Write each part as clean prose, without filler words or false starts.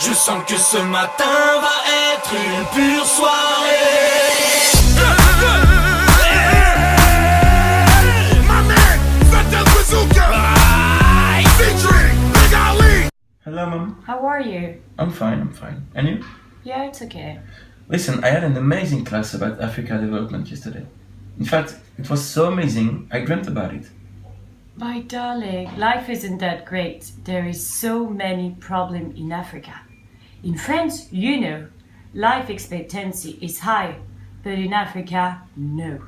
Je sens que ce matin va être une pure soirée. Hello, Mom. How are you? I'm fine. And you? Yeah, it's okay. Listen, I had an amazing class about Africa development yesterday. In fact, it was so amazing, I dreamt about it. My darling, life isn't that great. There is so many problems in Africa. In France, you know, life expectancy is high, but in Africa, no.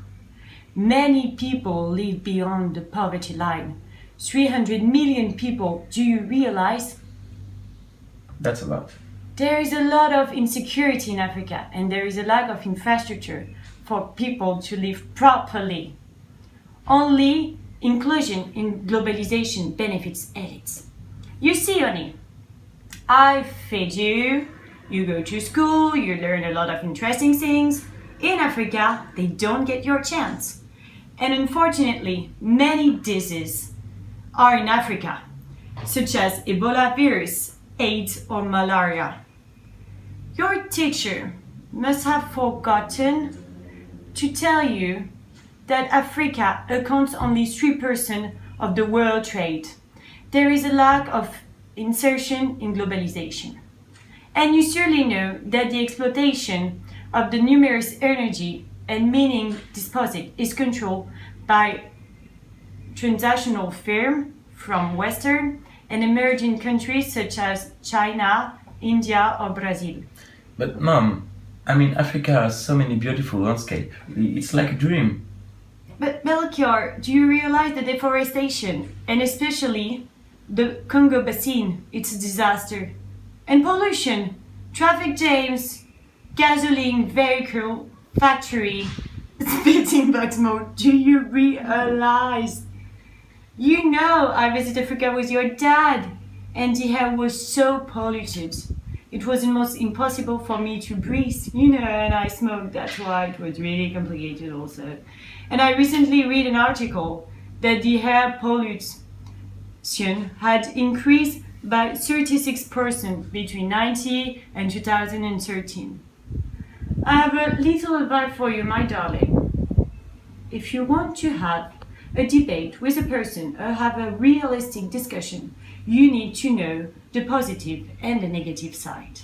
Many people live beyond the poverty line. 300 million people, do you realize? That's a lot. There is a lot of insecurity in Africa, and there is a lack of infrastructure for people to live properly. Only inclusion in globalization benefits elites. You see, Oni, I feed you, you go to school, you learn a lot of interesting things. In Africa, they don't get your chance. And unfortunately, many diseases are in Africa, such as Ebola virus, AIDS, or malaria. Your teacher must have forgotten to tell you that Africa accounts only 3% of the world trade. There is a lack of insertion in globalization. And you surely know that the exploitation of the numerous energy and mining deposit is controlled by transnational firms from Western and emerging countries such as China, India, or Brazil. But Mom, Africa has so many beautiful landscapes. It's like a dream. But Melchior, do you realize the deforestation, and especially the Congo Basin, it's a disaster? And pollution, traffic jams, gasoline vehicle, factory, spitting bugs mode. Do you realize? You know, I visited Africa with your dad, and the air was so polluted. It was almost impossible for me to breathe, and I smoked, that's why it was really complicated also. And I recently read an article that the air pollution had increased by 36% between 1990 and 2013. I have a little advice for you, my darling. If you want to have a debate with a person or have a realistic discussion, you need to know the positive and the negative side.